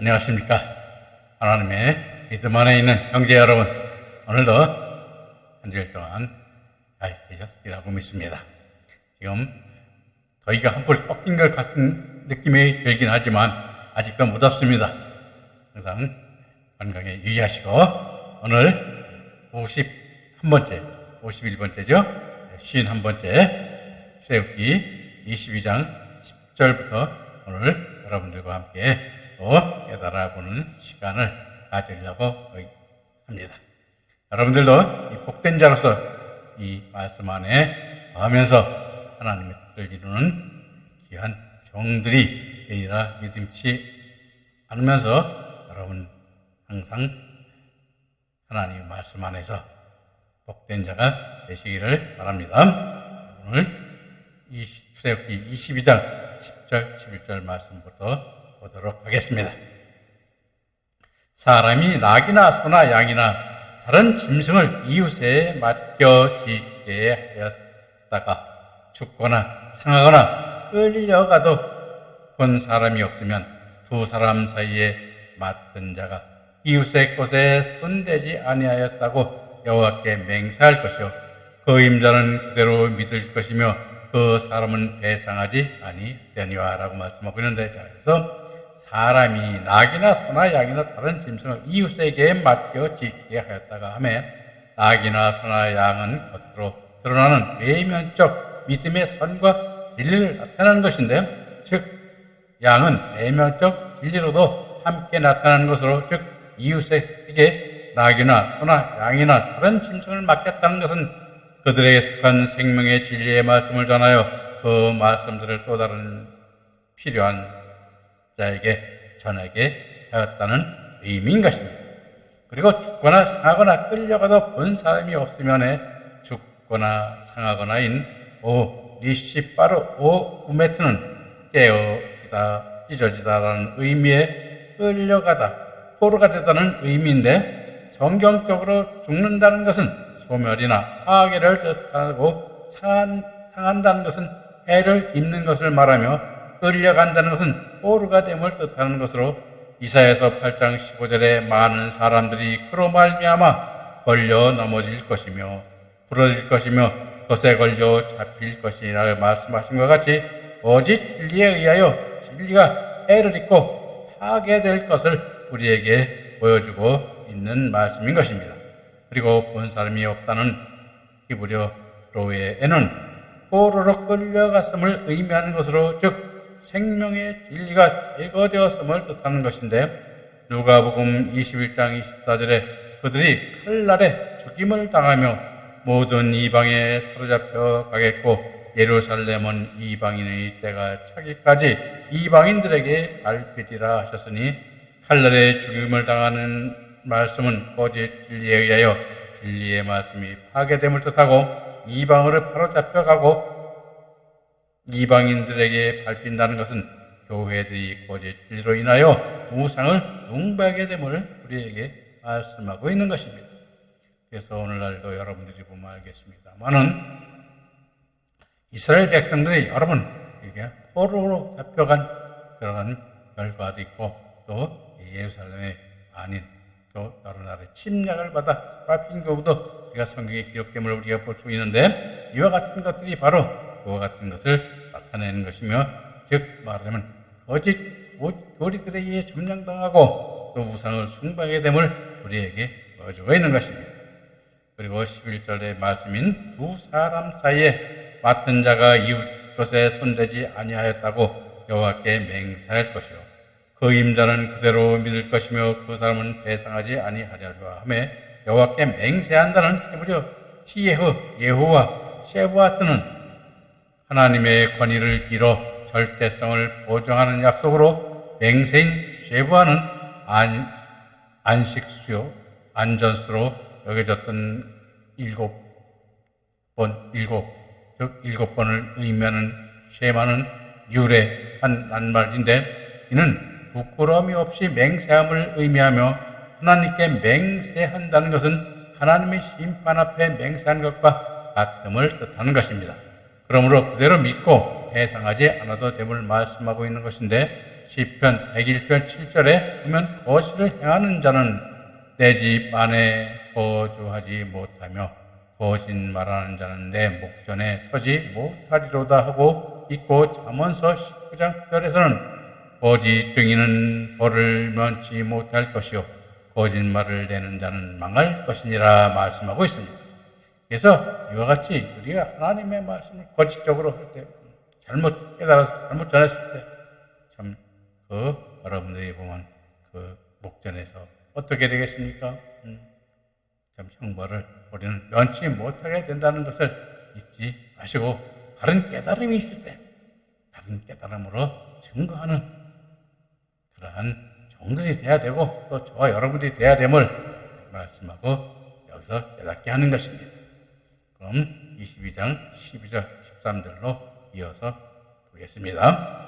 안녕하십니까. 하나님의 믿음 안에 있는 형제 여러분, 오늘도 한 주일 동안 잘 계셨으리라고 믿습니다. 지금 더위가 한풀 꺾인 것 같은 느낌이 들긴 하지만 아직도 무덥습니다. 항상 건강에 유의하시고, 오늘 51번째, 51번째죠? 51번째 출애굽기 22장 10절부터 오늘 여러분들과 함께 또 깨달아보는 시간을 가지려고 합니다. 여러분들도 이 복된 자로서 이 말씀 안에 거하면서 하나님의 뜻을 이루는 귀한 종들이 되리라 믿음치 않으면서 여러분 항상 하나님의 말씀 안에서 복된 자가 되시기를 바랍니다. 오늘 출애굽기 22장 10절, 11절 말씀부터 보도록 하겠습니다. 사람이 낙이나 소나 양이나 다른 짐승을 이웃에 맡겨 지게 하였다가 죽거나 상하거나 끌려가도 본 사람이 없으면 두 사람 사이에 맡은 자가 이웃의 것에 손대지 아니하였다고 여호와께 맹세할 것이요 그 임자는 그대로 믿을 것이며 그 사람은 배상하지 아니되니와 라고 말씀하고 있는데, 자, 그래서 사람이 낙이나 소나 양이나 다른 짐승을 이웃에게 맡겨 지키게 하였다가 하며, 낙이나 소나 양은 겉으로 드러나는 외면적 믿음의 선과 진리를 나타내는 것인데, 즉 양은 내면적 진리로도 함께 나타나는 것으로, 즉 이웃에게 낙이나 소나 양이나 다른 짐승을 맡겼다는 것은 그들에게 속한 생명의 진리의 말씀을 전하여 그 말씀들을 또 다른 필요한 자에게 전하게 하였다는 의미인 것입니다. 그리고 죽거나 상하거나 끌려가도 본 사람이 없으면 죽거나 상하거나인 오 리시바르 오 우메트는 깨어지다 찢어지다라는 의미의 끌려가다 포로가 되다는 의미인데, 성경적으로 죽는다는 것은 소멸이나 파괴를 뜻하고 상한다는 것은 해를 입는 것을 말하며 끌려간다는 것은 포로가 됨을 뜻하는 것으로 이사야서 8장 15절에 많은 사람들이 그로 말미암아 걸려 넘어질 것이며 부러질 것이며 덫에 걸려 잡힐 것이라 말씀하신 것 같이 오직 진리에 의하여 진리가 해를 입고 파괴될 것을 우리에게 보여주고 있는 말씀인 것입니다. 그리고 본 사람이 없다는 히브리어로에는 포로로 끌려갔음을 의미하는 것으로, 즉 생명의 진리가 제거되었음을 뜻하는 것인데, 누가복음 21장 24절에 그들이 칼날에 죽임을 당하며 모든 이방에 사로잡혀 가겠고 예루살렘은 이방인의 때가 차기까지 이방인들에게 밟히리라 하셨으니, 칼날에 죽임을 당하는 말씀은 오직 진리에 의하여 진리의 말씀이 파괴됨을 뜻하고 이방으로 바로잡혀가고 이방인들에게 밟힌다는 것은 교회들이 오직 진리로 인하여 우상을 숭배하게 됨을 우리에게 말씀하고 있는 것입니다. 그래서 오늘날도 여러분들이 보면 알겠습니다만은 이스라엘 백성들이 여러분 이게 포로로 잡혀간 그러한 결과도 있고, 또 예루살렘에 아닌 또 여러 나라의 침략을 받아 잡힌 경우도 우리가 성경에 기록됨을 우리가 볼 수 있는데, 이와 같은 것들이 바로 그와 같은 것을 나타내는 것이며, 즉 말하자면 거짓 교리들에 의해 점령당하고 또 우상을 숭배하게 됨을 우리에게 보여주고 있는 것입니다. 그리고 11절의 말씀인 두 사람 사이에 맡은 자가 이웃 것에 손대지 아니하였다고 여호와께 맹세할 것이요 그 임자는 그대로 믿을 것이며 그 사람은 배상하지 아니하리라 하며, 여호와께 맹세한다는 히브리어 시예흐 예호와 셰부아트는 하나님의 권위를 빌어 절대성을 보장하는 약속으로, 맹세인 셰부아는 안식수요 안전수로 여겨졌던 일곱 번을 의미하는 셰마는 유래한 낱말인데, 이는 부끄러움이 없이 맹세함을 의미하며 하나님께 맹세한다는 것은 하나님의 심판 앞에 맹세한 것과 같음을 뜻하는 것입니다. 그러므로 그대로 믿고 해상하지 않아도 됨을 말씀하고 있는 것인데, 시편 101편 7절에 보면 거짓을 행하는 자는 내 집 안에 거주하지 못하며 거짓말하는 자는 내 목전에 서지 못하리로다 하고 있고, 잠언서 19장 9절에서는 거짓 증인은 벌을 면치 못할 것이요 거짓말을 내는 자는 망할 것이니라 말씀하고 있습니다. 그래서 이와 같이 우리가 하나님의 말씀을 거짓적으로 할 때, 잘못 깨달아서 잘못 전했을 때, 참 여러분들이 보면 그 목전에서 어떻게 되겠습니까? 참 형벌을 우리는 면치 못하게 된다는 것을 잊지 마시고, 바른 깨달음이 있을 때 바른 깨달음으로 증거하는 그러한 종들이 돼야 되고, 또 저와 여러분들이 돼야 됨을 말씀하고 여기서 깨닫게 하는 것입니다. 그럼 22장 12절 13절로 이어서 보겠습니다.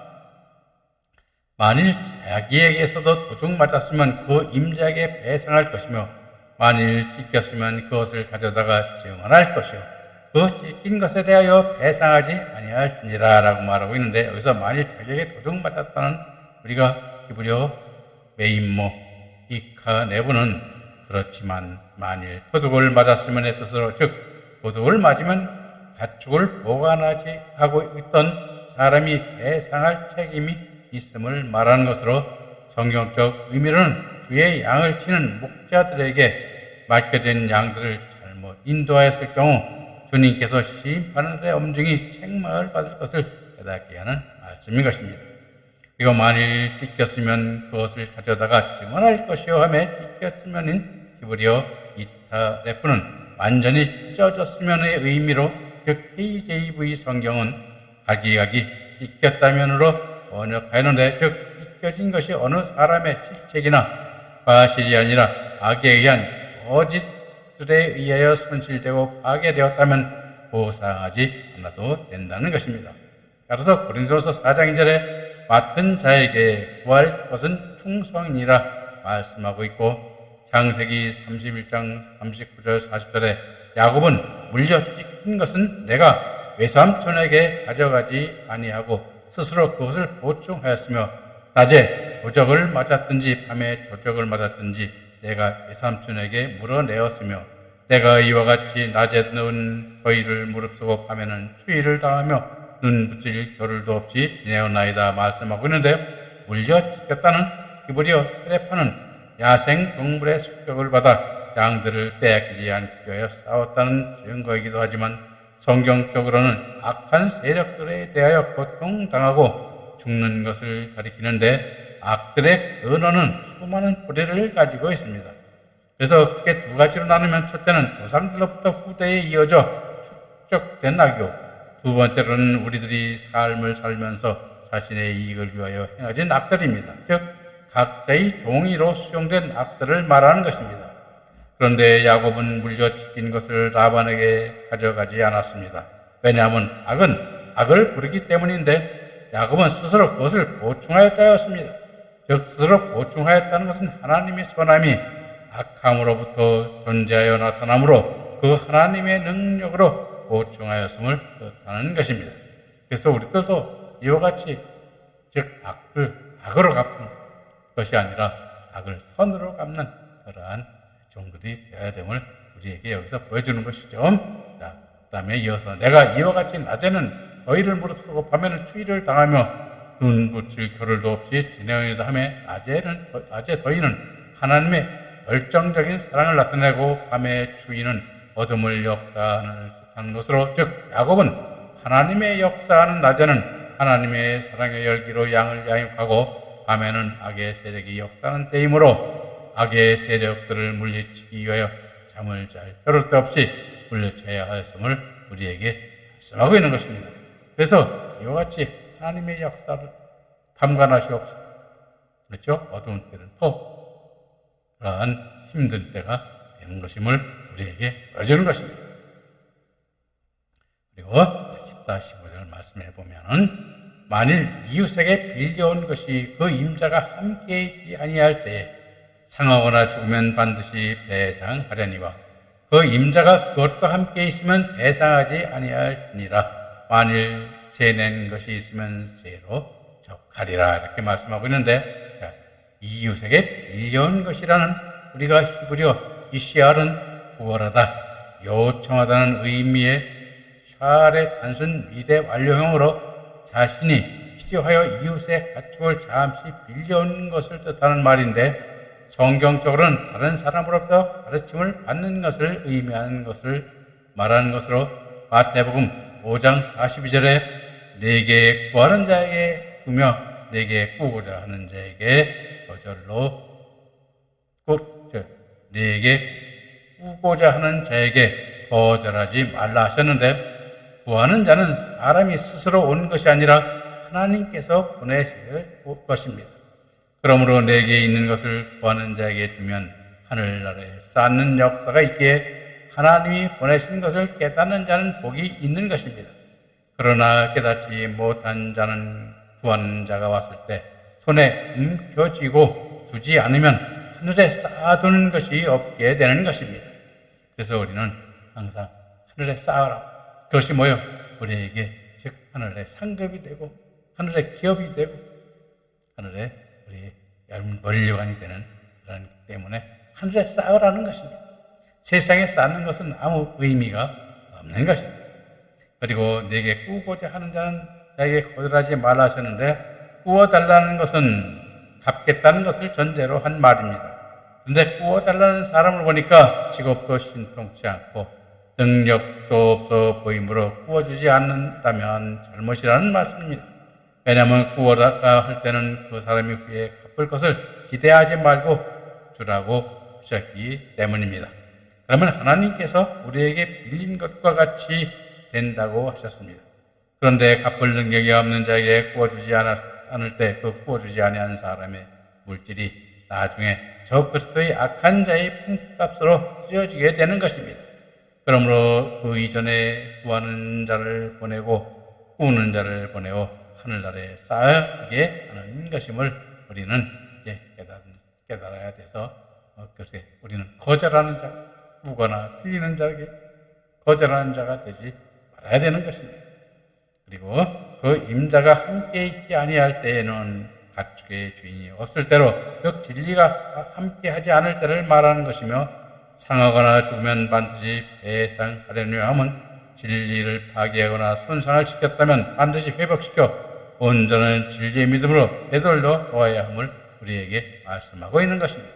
만일 자기에게서도 도둑 맞았으면 그 임자에게 배상할 것이며, 만일 찢겼으면 그것을 가져다가 증언할 것이요 그 찢긴 것에 대하여 배상하지 아니할지니라 라고 말하고 있는데, 여기서 만일 자기에게 도둑 맞았다는 우리가 히브리어 메임모 이카 내부는 그렇지만 만일 도둑을 맞았으면의 뜻으로, 즉 도둑을 맞으면 가축을 보관하지 하고 있던 사람이 배상할 책임이 있음을 말하는 것으로, 성경적 의미로는 주의 양을 치는 목자들에게 맡겨진 양들을 잘못 인도하였을 경우 주님께서 심판의 엄중히 책망을 받을 것을 깨닫게 하는 말씀인 것입니다. 그리고 만일 찢겼으면 그것을 가져다가 증언할 것이요 하며, 찢겼으면인 히브리어 이타레프는 완전히 찢어졌으면의 의미로, 즉 KJV 성경은 각이각이 찢겼다면으로 번역하였는데, 즉 찢겨진 것이 어느 사람의 실책이나 과실이 아니라 악에 의한 거짓들에 의하여 손실되고 파괴되었다면 보상하지 않아도 된다는 것입니다. 따라서 고린도서 4장 2절에 맡은 자에게 구할 것은 충성이니라 말씀하고 있고, 창세기 31장 39절 40절에 야곱은 물려 찢긴 것은 내가 외삼촌에게 가져가지 아니하고 스스로 그것을 보충하였으며, 낮에 도적을 맞았든지 밤에 조적을 맞았든지 내가 외삼촌에게 물어내었으며, 내가 이와 같이 낮에 넣은 더위를 무릅쓰고 밤에는 추위를 당하며 눈 붙일 겨를도 없이 지내었나이다 말씀하고 있는데, 물려 찢겼다는 히브리어 테레파는 야생 동물의 습격을 받아 양들을 빼앗기지 않기 위하여 싸웠다는 증거이기도 하지만, 성경적으로는 악한 세력들에 대하여 고통당하고 죽는 것을 가리키는데, 악들의 근원은 수많은 뿌리를 가지고 있습니다. 그래서 크게 두 가지로 나누면, 첫째는 조상들로부터 후대에 이어져 축적된 악이요, 두 번째로는 우리들이 삶을 살면서 자신의 이익을 위하여 행하진 악들입니다. 즉 각자의 동의로 수용된 악들을 말하는 것입니다. 그런데 야곱은 물려 찢긴 것을 라반에게 가져가지 않았습니다. 왜냐하면 악은 악을 부르기 때문인데, 야곱은 스스로 그것을 보충하였다였습니다. 즉 스스로 보충하였다는 것은 하나님의 선함이 악함으로부터 존재하여 나타나므로 그 하나님의 능력으로 보충하였음을 뜻하는 것입니다. 그래서 우리들도 이와 같이, 즉 악으로 갚는 것이 아니라 악을 선으로 갚는 그러한 종들이 되어야 됨을 우리에게 여기서 보여주는 것이죠. 자, 그 다음에 이어서 내가 이와 같이 낮에는 더위를 무릅쓰고 밤에는 추위를 당하며 눈 붙일 겨를도 없이 지내어이다 하며, 낮의 더위는 하나님의 열정적인 사랑을 나타내고 밤의 추위는 어둠을 역사하는 듯한 것으로, 즉 야곱은 하나님의 역사하는 낮에는 하나님의 사랑의 열기로 양을 양육하고, 밤에는 악의 세력이 역사하는 때이므로 악의 세력들을 물리치기 위하여 잠을 잘 겨를 데 없이 물리쳐야 하였음을 우리에게 말씀하고 있는 것입니다. 그래서 이와 같이 하나님의 역사를 밤과 낮이 없이, 그렇죠? 어두운 때는 또 그러한 힘든 때가 되는 것임을 우리에게 보여주는 것입니다. 그리고 14, 15절 말씀해 보면은, 만일 이웃에게 빌려온 것이 그 임자가 함께 있지 아니할 때에 상하거나 죽으면 반드시 배상하려니와 그 임자가 그것과 함께 있으면 배상하지 아니할지니라. 만일 세낸 것이 있으면 세로 족하리라 이렇게 말씀하고 있는데, 자, 이웃에게 빌려온 것이라는 우리가 히브리어 이시알은 구월하다, 요청하다는 의미의 샬의 단순 미대 완료형으로 자신이 필요하여 이웃의 가축을 잠시 빌려온 것을 뜻하는 말인데, 성경적으로는 다른 사람으로부터 가르침을 받는 것을 의미하는 것을 말하는 것으로 마태복음 5장 42절에 내게 구하는 자에게 구며 내게 꾸고자 하는 자에게 저절로 내게 꾸고자 하는 자에게 거절하지 말라 하셨는데, 구하는 자는 사람이 스스로 온 것이 아니라 하나님께서 보내실 것입니다. 그러므로 내게 있는 것을 구하는 자에게 주면 하늘나라에 쌓는 역사가 있기에 하나님이 보내신 것을 깨닫는 자는 복이 있는 것입니다. 그러나 깨닫지 못한 자는 구하는 자가 왔을 때 손에 움켜쥐고 두지 않으면 하늘에 쌓아두는 것이 없게 되는 것입니다. 그래서 우리는 항상 하늘에 쌓아라. 그것이 뭐요? 우리에게 즉 하늘의 상급이 되고 하늘의 기업이 되고 하늘의 우리의 멀리관이 되는 그런 때문에 하늘에 쌓으라는 것입니다. 세상에 쌓는 것은 아무 의미가 없는 것입니다. 그리고 내게 꾸고자 하는 자는 자에게 거절하지 말라 하셨는데, 꾸어달라는 것은 갚겠다는 것을 전제로 한 말입니다. 그런데 꾸어달라는 사람을 보니까 직업도 신통치 않고 능력도 없어 보이므로 꾸어주지 않는다면 잘못이라는 말씀입니다. 왜냐하면 꾸어달라 할 때는 그 사람이 후에 갚을 것을 기대하지 말고 주라고 하셨기 때문입니다. 그러면 하나님께서 우리에게 빌린 것과 같이 된다고 하셨습니다. 그런데 갚을 능력이 없는 자에게 꾸어주지 않을 때 그 꾸어주지 아니한 사람의 물질이 나중에 저 그리스도의 악한 자의 품값으로 쓰여지게 되는 것입니다. 그러므로 그 이전에 구하는 자를 보내고 꾸는 자를 보내어 하늘나라에 쌓게 하는 것임을 우리는 이제 깨달아야 돼서 글쎄 우리는 거절하는 자, 꾸거나 빌리는 자에게 거절하는 자가 되지 말아야 되는 것입니다. 그리고 그 임자가 함께 있지 아니할 때에는 가축의 주인이 없을 때로, 즉 진리가 함께 하지 않을 때를 말하는 것이며, 상하거나 죽으면 반드시 배상하려며 함은 진리를 파괴하거나 손상을 시켰다면 반드시 회복시켜 온전한 진리의 믿음으로 되돌려 놓아야 함을 우리에게 말씀하고 있는 것입니다.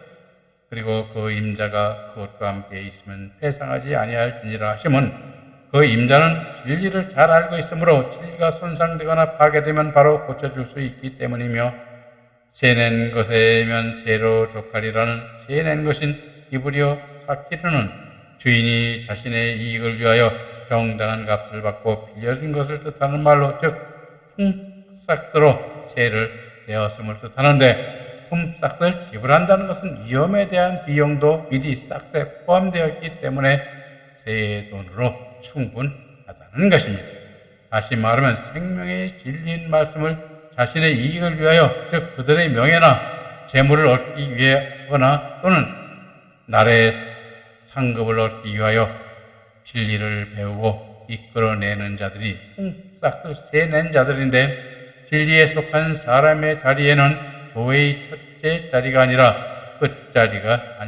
그리고 그 임자가 그것과 함께 있으면 배상하지 아니할지니라 하심은, 그 임자는 진리를 잘 알고 있으므로 진리가 손상되거나 파괴되면 바로 고쳐줄 수 있기 때문이며, 새낸 것에면 새로 족하리라는 새낸 것인 히브리어 사키르는 주인이 자신의 이익을 위하여 정당한 값을 받고 빌려준 것을 뜻하는 말로, 즉 품삯으로 새를 내었음을 뜻하는데, 품삯을 지불한다는 것은 위험에 대한 비용도 미리 싹세 포함되어 있기 때문에 새의 돈으로 충분하다는 것입니다. 다시 말하면 생명의 진리인 말씀을 자신의 이익을 위하여, 즉 그들의 명예나 재물을 얻기 위하거나 또는 나라의 상급을 얻기 위하여 진리를 배우고 이끌어내는 자들이 품삯을 세낸 자들인데, 진리에 속한 사람의 자리에는 교회의 첫째 자리가 아니라 끝자리가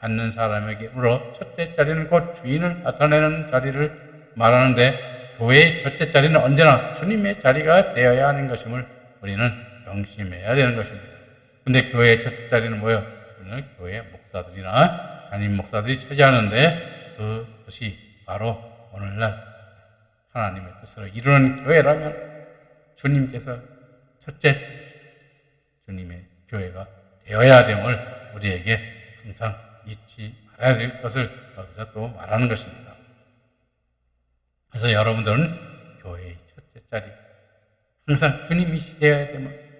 앉는 사람에게로, 첫째 자리는 곧 주인을 나타내는 자리를 말하는데, 교회의 첫째 자리는 언제나 주님의 자리가 되어야 하는 것임을 우리는 명심해야 되는 것입니다. 근데 교회의 첫째 자리는 뭐예요? 우리는 교회 목사들이나 담임 목사들이 차지하는데, 그것이 바로 오늘날 하나님의 뜻으로 이루는 교회라면 주님께서 첫째 주님의 교회가 되어야 됨을 우리에게 항상 잊지 말아야 될 것을 여기서 또 말하는 것입니다. 그래서 여러분들은 교회의 첫째 자리, 항상 주님이 되어야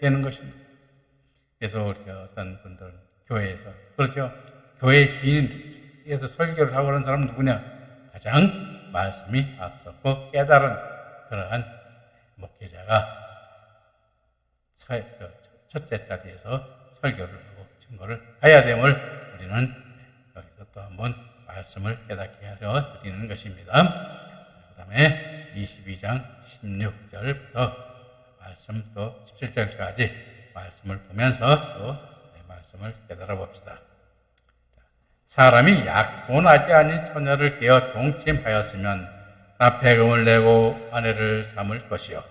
되는 것입니다. 그래서 우리가 어떤 분들은 교회에서, 그렇죠, 교회의 주인에서 설교를 하고 그런 사람은 누구냐? 가장 말씀이 앞섰고 깨달은 그러한 목회자가 첫째 자리에서 설교를 하고 증거를 해야 됨을 우리는 여기서 또 한번 말씀을 깨닫게 하려 드리는 것입니다. 그 다음에 22장 16절부터 말씀 또 17절까지 말씀을 보면서 또 말씀을 깨달아 봅시다. 사람이 약혼하지 아닌 처녀를 깨어 동침하였으면 납폐금을 내고 아내를 삼을 것이요.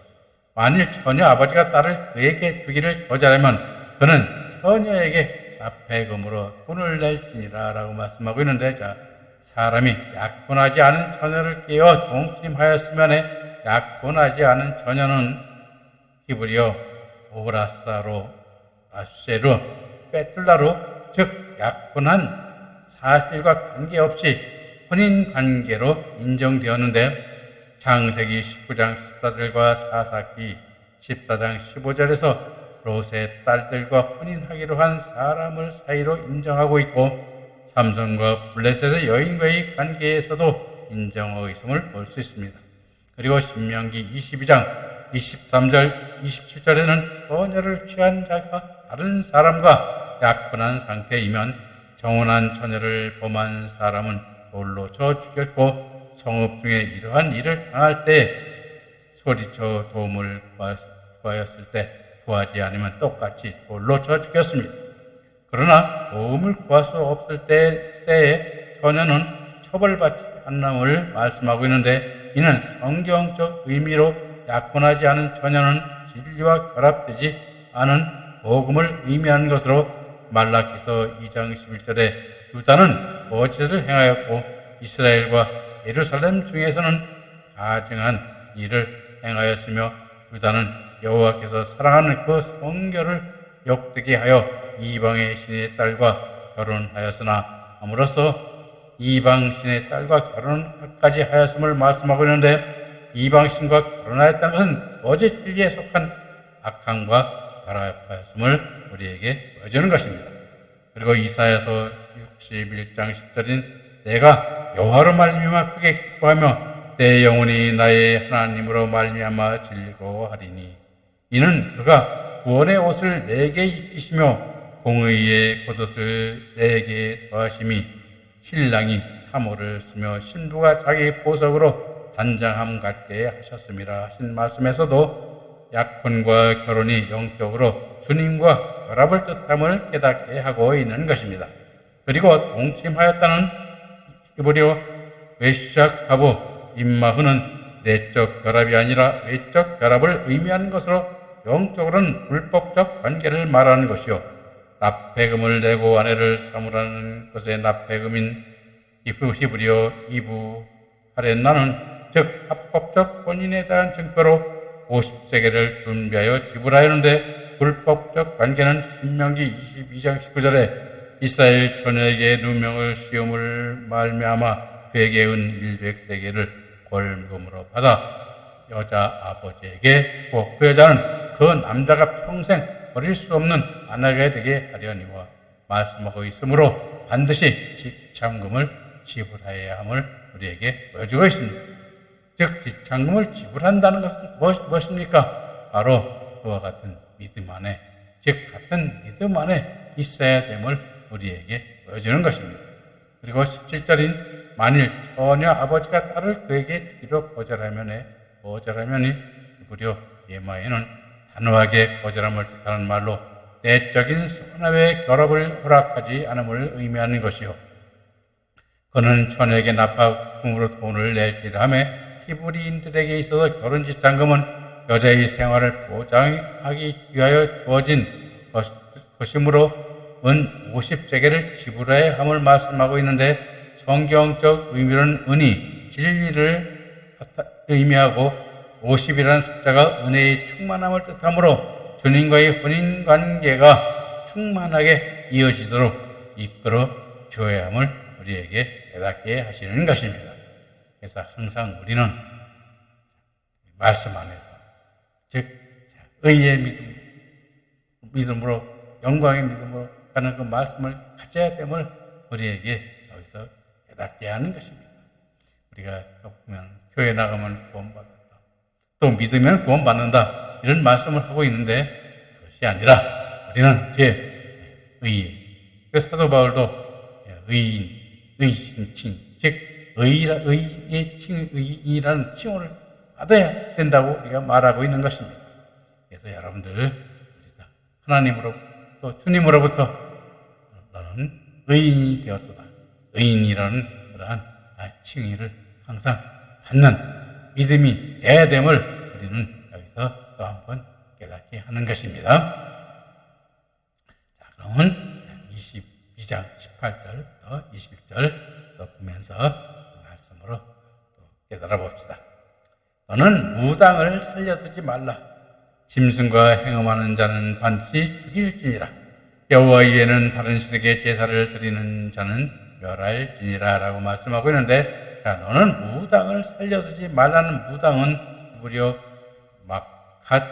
만일 처녀 아버지가 딸을 그에게 주기를 거절하면 그는 처녀에게 납폐금으로 돈을 낼지니라 라고 말씀하고 있는데, 자, 사람이 약혼하지 않은 처녀를 깨어 동침하였으면 약혼하지 않은 처녀는 히브리어 오라사로, 아쉐르, 베툴라로, 즉 약혼한 사실과 관계없이 혼인관계로 인정되었는데, 창세기 19장 14절과 사사기 14장 15절에서 롯의 딸들과 혼인하기로 한 사람을 사이로 인정하고 있고, 삼손과 블레셋의 여인과의 관계에서도 인정하고 있음을 볼 수 있습니다. 그리고 신명기 22장 23절 27절에는 처녀를 취한 자가 다른 사람과 약혼한 상태이면 정혼한 처녀를 범한 사람은 돌로 쳐 죽였고, 성읍 중에 이러한 일을 당할 때 소리쳐 도움을 구하였을 때 구하지 않으면 똑같이 돌로 쳐 죽였습니다. 그러나 도움을 구할 수 없을 때에 처녀는 처벌받지 않음을 말씀하고 있는데, 이는 성경적 의미로 약혼하지 않은 처녀는 진리와 결합되지 않은 복음을 의미하는 것으로 말라기서 2장 11절에 유다는 거짓을 행하였고 이스라엘과 예루살렘 중에서는 가증한 일을 행하였으며 유다는 여호와께서 사랑하는 그 성결을 욕되게 하여 이방의 신의 딸과 결혼하였으나 함으로써 이방 신의 딸과 결혼까지 하였음을 말씀하고 있는데, 이방 신과 결혼하였다는 것은 거짓 진리에 속한 악함과 결합하였음을 우리에게 보여주는 것입니다. 그리고 이사야서 61장 10절인 내가 여호와로 말미암아 크게 기뻐하며 내 영혼이 나의 하나님으로 말미암아 즐거워하리니 이는 그가 구원의 옷을 내게 입히시며 공의의 겉옷을 내게 더하심이 신랑이 사모를 쓰며 신부가 자기 보석으로 단장함 같게 하셨음이라 하신 말씀에서도 약혼과 결혼이 영적으로 주님과 결합을 뜻함을 깨닫게 하고 있는 것입니다. 그리고 동침하였다는 히브리어 외샥하고 임마흐는 내적 결합이 아니라 외적 결합을 의미하는 것으로 영적으로는 불법적 관계를 말하는 것이요, 납폐금을 내고 아내를 삼으라는 것의 납폐금인 히브리어 이부 하렌나는 즉 합법적 혼인에 대한 증표로 50세겔을 준비하여 지불하였는데, 불법적 관계는 신명기 22장 19절에 이스라엘 처녀에게 누명을 씌움을 말미암아 그에게 은 100세겔을 벌금으로 받아 여자 아버지에게 주고 그 여자는 그 남자가 평생 버릴 수 없는 아내가 되게 하려니와 말씀하고 있으므로 반드시 지참금을 지불해야 함을 우리에게 보여주고 있습니다. 즉 지참금을 지불한다는 것은 무엇입니까? 바로 그와 같은 믿음 안에, 즉 같은 믿음 안에 있어야 됨을 우리에게 보여주는 것입니다. 그리고 17절인 만일 처녀 아버지가 딸을 그에게 주기로 거절하면이 히브리어 예마에는 단호하게 거절함을 뜻하는 말로 내적인 선합의 결합을 허락하지 않음을 의미하는 것이요, 그는 처녀에게 납학금으로 돈을 낼지라며 히브리인들에게 있어서 결혼지참금은 여자의 생활을 보장하기 위하여 주어진 것이므로 은 50세겔을 지불해야 함을 말씀하고 있는데, 성경적 의미로는 은이 진리를 의미하고 50이라는 숫자가 은혜의 충만함을 뜻하므로 주님과의 혼인관계가 충만하게 이어지도록 이끌어 주어야 함을 우리에게 깨닫게 하시는 것입니다. 그래서 항상 우리는 말씀 안에서, 즉 의의 믿음으로, 영광의 믿음으로 가는 그 말씀을 가져야 됨을 우리에게 여기서 깨닫게 하는 것입니다. 우리가 보면 교회 나가면 구원받았다, 또 믿으면 구원받는다, 이런 말씀을 하고 있는데 그것이 아니라 우리는 의인, 그래서 사도 바울도 의신칭, 즉 의인이라는 칭호를 받아야 된다고 우리가 말하고 있는 것입니다. 그래서 여러분들 하나님으로부터 주님으로부터 너는 의인이 되었도다. 의인이라는 그러한 칭의를 항상 받는 믿음이 돼야 됨을 우리는 여기서 또 한번 깨닫게 하는 것입니다. 자, 그러면 22장 18절부터 21절 또 보면서 말씀으로 또 깨달아 봅시다. 너는 무당을 살려두지 말라. 짐승과 행음하는 자는 반드시 죽일지니라. 여호와 이에는 다른 신에게 제사를 드리는 자는 멸할지니라 라고 말씀하고 있는데, 자, 너는 무당을 살려두지 말라는 무당은 무려 마캇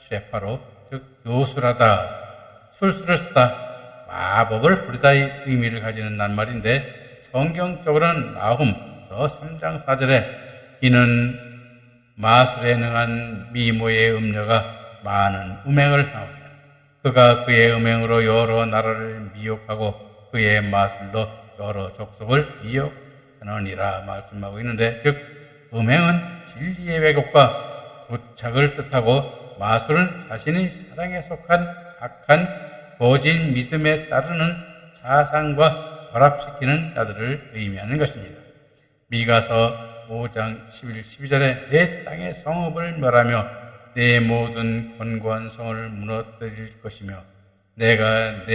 셰파로, 즉 요술하다, 술수를 쓰다, 마법을 부리다의 의미를 가지는 낱말인데, 성경적으로는 나훔서 3장 4절에 이는 마술에 능한 미모의 음녀가 많은 음행을 하오며 그가 그의 음행으로 여러 나라를 미혹하고 그의 마술로 여러 족속을 미혹하느니라 말씀하고 있는데, 즉 음행은 진리의 왜곡과 도착을 뜻하고 마술은 자신의 사랑에 속한 악한 거짓 믿음에 따르는 사상과 결합시키는 자들을 의미하는 것입니다. 미가서 5장 11, 12절에 내 땅의 성읍을 멸하며 내 모든 견고한 성을 무너뜨릴 것이며 내가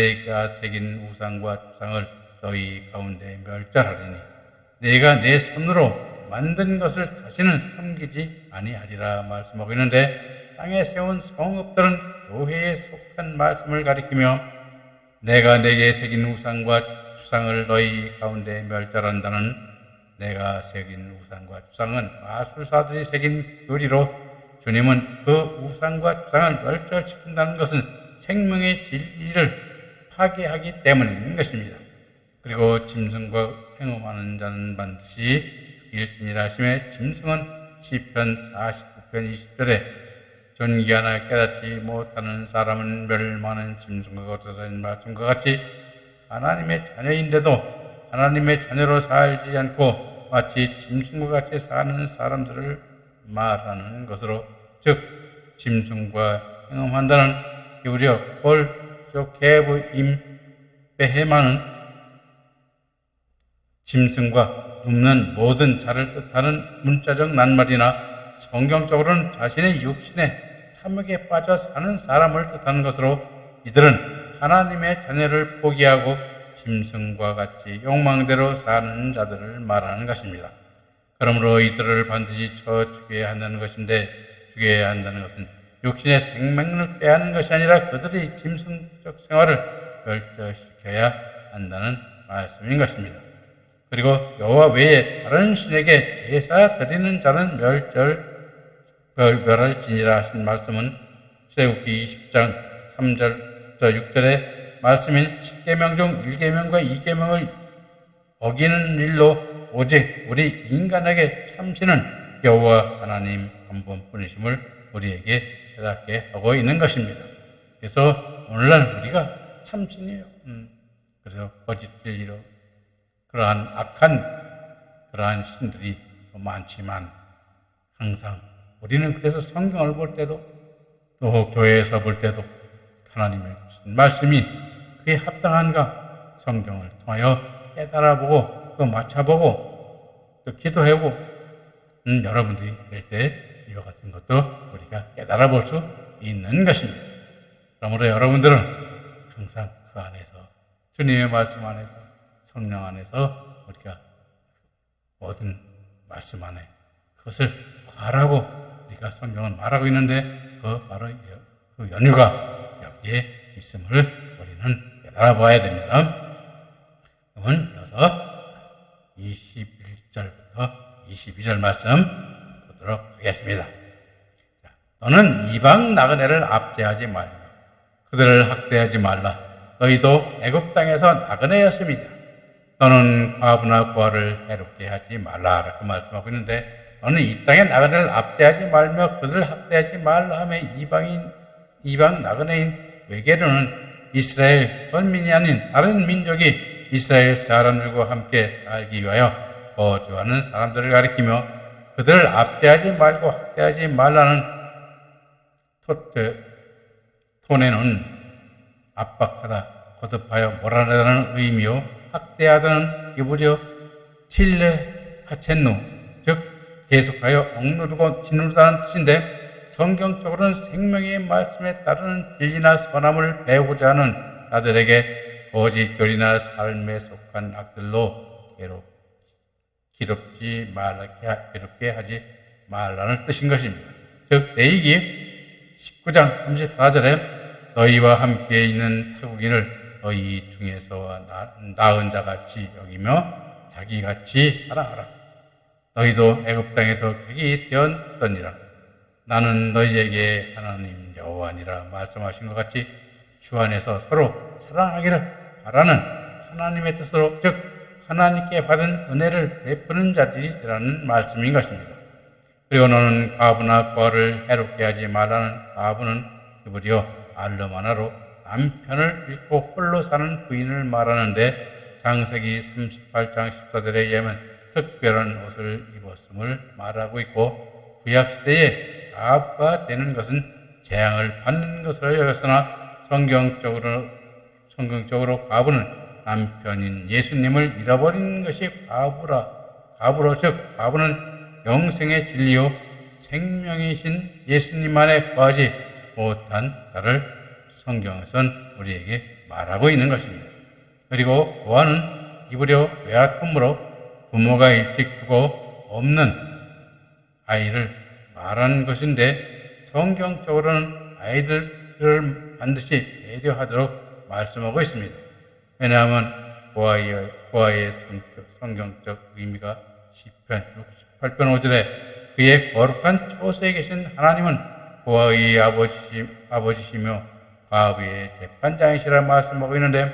새긴 우상과 주상을 너희 가운데 멸절하리니 내가 내 손으로 만든 것을 다시는 섬기지 아니하리라 말씀하고 있는데, 땅에 세운 성읍들은 교회에 속한 말씀을 가리키며 내가 내게 새긴 우상과 주상을 너희 가운데 멸절한다는 내가 새긴 우상과 주상은 마술사들이 새긴 교리로 주님은 그 우상과 주상을 멸절시킨다는 것은 생명의 진리를 파괴하기 때문인 것입니다. 그리고 짐승과 행음하는 자는 반드시 죽일지니라 하시매 짐승은 시편 49편 20절에 존귀하나 깨닫지 못하는 사람은 멸망하는 짐승과 같다는 말씀과 같이 하나님의 자녀인데도 하나님의 자녀로 살지 않고 마치 짐승과 같이 사는 사람들을 말하는 것으로, 즉 짐승과 행음한다는 히브리어 콜 쇼케브 임 베헤마는 짐승과 눕는 모든 자를 뜻하는 문자적 낱말이나 성경적으로는 자신의 육신의 탐욕에 빠져 사는 사람을 뜻하는 것으로, 이들은 하나님의 자녀를 포기하고 짐승과 같이 욕망대로 사는 자들을 말하는 것입니다. 그러므로 이들을 반드시 죽여야 한다는 것인데, 죽여야 한다는 것은 육신의 생명을 빼앗는 것이 아니라 그들의 짐승적 생활을 멸절시켜야 한다는 말씀인 것입니다. 그리고 여호와 외에 다른 신에게 제사 드리는 자는 멸할지니라 하신 말씀은 출애굽기 20장 3절 6절의 말씀인 10계명 중 1계명과 2계명을 어기는 일로 오직 우리 인간에게 참신은 여호와 하나님 한 분뿐이심을 우리에게 깨닫게 하고 있는 것입니다. 그래서 오늘날 우리가 참신이에요. 그래서 거짓 진리로 그러한 악한 그러한 신들이 많지만, 항상 우리는 그래서 성경을 볼 때도 또 교회에서 볼 때도 하나님의 말씀이 그에 합당한가 성경을 통하여 깨달아보고 또 맞춰보고 또 기도해보고 여러분들이 될 때 이와 같은 것도 우리가 깨달아볼 수 있는 것입니다. 그러므로 여러분들은 항상 그 안에서 주님의 말씀 안에서 성령 안에서 우리가 모든 말씀 안에 그것을 구하라고 우리가 성경은 말하고 있는데, 그 바로 그 연유가 여기에 있음을 우리는 깨달아 봐야 됩니다. 그러면 이어서 21절부터 22절 말씀 보도록 하겠습니다. 자, 너는 이방 나그네를 압제하지 말며 그들을 학대하지 말라. 너희도 애굽 땅에서 나그네였음이냐. 너는 과부나 고아를 해롭게 하지 말라. 라고 말씀하고 있는데, 너는 이 땅의 나그네를 압제하지 말며 그들을 학대하지 말라 하며 이방 나그네인 외계로는 이스라엘 선민이 아닌 다른 민족이 이스라엘 사람들과 함께 살기 위하여 거주하는 사람들을 가리키며 그들을 압제하지 말고 학대하지 말라는 손해는 압박하다, 거듭하여 몰아내다는 의미요, 학대하다는 이브리어 틸레 하첸누, 즉 계속하여 억누르고 짓누르다는 뜻인데, 성경적으로는 생명의 말씀에 따르는 진리나 선함을 배우고자 하는 자들에게 거짓교리나 삶에 속한 악들로 괴롭게 하지 말라는 뜻인 것입니다. 즉 레위기 19장 34절에 너희와 함께 있는 타국인을 너희 중에서 나은 자같이 여기며 자기같이 사랑하라. 너희도 애굽 땅에서 객이 되었더니라. 나는 너희에게 하나님 여호와니라 말씀하신 것 같이 주 안에서 서로 사랑하기를 바라는 하나님의 뜻으로, 즉 하나님께 받은 은혜를 베푸는 자들이라는 말씀인 것입니다. 그리고 너는 과부나 과를 해롭게 하지 말라는 과부는 히브리어 알르마나로 남편을 잃고 홀로 사는 부인을 말하는데, 창세기 38장 14절에 의하면 특별한 옷을 입었음을 말하고 있고, 구약시대에 과부가 되는 것은 재앙을 받는 것으로 여겼으나 성경적으로 과부는 남편인 예수님을 잃어버린 것이 과부로, 즉 과부는 영생의 진리요 생명이신 예수님 안에 거하지 못한 자를 성경에선 우리에게 말하고 있는 것입니다. 그리고 고아는 히브리어 외아톰으로 부모가 일찍 두고 없는 아이를 말하는 것인데, 성경적으로는 아이들을 반드시 배려하도록 말씀하고 있습니다. 왜냐하면 고아의 성경적 의미가 시편 68편 5절에 그의 거룩한 초소에 계신 하나님은 고아의 아버지시며 과부의 재판장이시라 말씀하고 있는데,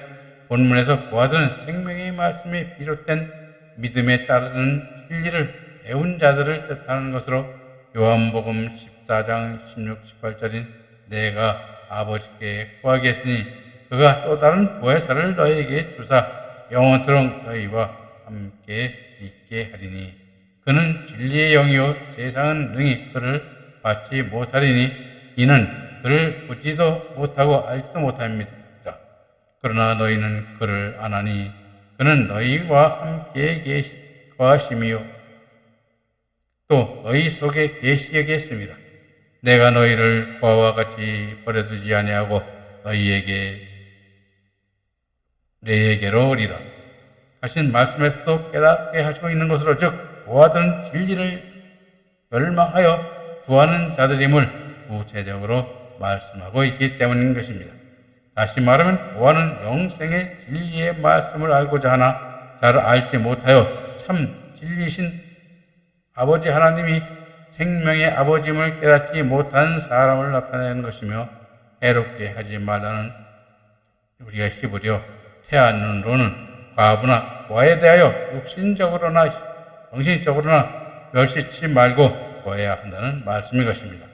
본문에서 고아들은 생명의 말씀에 비롯된 믿음에 따르는 진리를 배운 자들을 뜻하는 것으로, 요한복음 14장 16, 18절인 내가 아버지께 구하겠으니 그가 또 다른 보혜사를 너희에게 주사 영원토록 너희와 함께 있게 하리니 그는 진리의 영이요 세상은 능히 그를 받지 못하리니 이는 그를 보지도 못하고 알지도 못합니다. 그러나 너희는 그를 아나니 그는 너희와 함께 거하심이요 또 너희 속에 계시겠습니다. 내가 너희를 고아와 같이 버려두지 아니하고 내에게로 오리라 하신 말씀에서도 깨닫게 하시고 있는 것으로, 즉 고아들은 진리를 멸망하여 구하는 자들임을 구체적으로 말씀하고 있기 때문인 것입니다. 다시 말하면 고아는 영생의 진리의 말씀을 알고자 하나 잘 알지 못하여 참 진리신 아버지 하나님이 생명의 아버지임을 깨닫지 못한 사람을 나타내는 것이며, 해롭게 하지 말라는 우리가 히브리어 태안론은 과부나 고아에 대하여 육신적으로나 정신적으로나 멸시치 말고 구해야 한다는 말씀인 것입니다.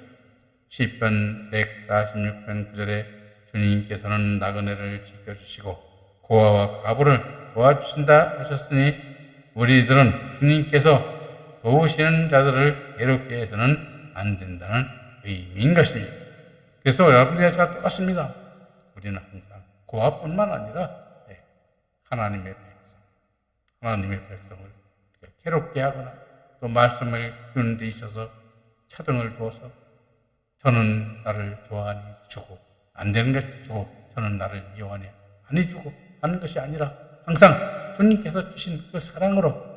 시편 146편 9절에 주님께서는 나그네를 지켜주시고 고아와 과부를 도와주신다 하셨으니 우리들은 주님께서 도우시는 자들을 괴롭게 해서는 안 된다는 의미인 것입니다. 그래서 여러분들과 저와 똑같습니다. 우리는 항상 고아뿐만 아니라 하나님의 백성을 괴롭게 하거나 또 말씀을 주는 데 있어서 차등을 두어서 저는 나를 좋아하니 주고 안 되는 것이 주고 저는 나를 미워하니 아니 주고 하는 것이 아니라 항상 주님께서 주신 그 사랑으로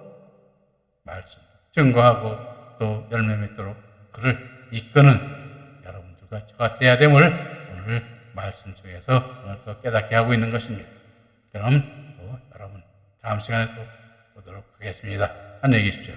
말씀 증거하고 또 열매 맺도록 그를 이끄는 여러분들과 저가 되어야 됨을 오늘 말씀 속에서 오늘 또 깨닫게 하고 있는 것입니다. 그럼 또 여러분 다음 시간에 또 보도록 하겠습니다. 안녕히 계십시오.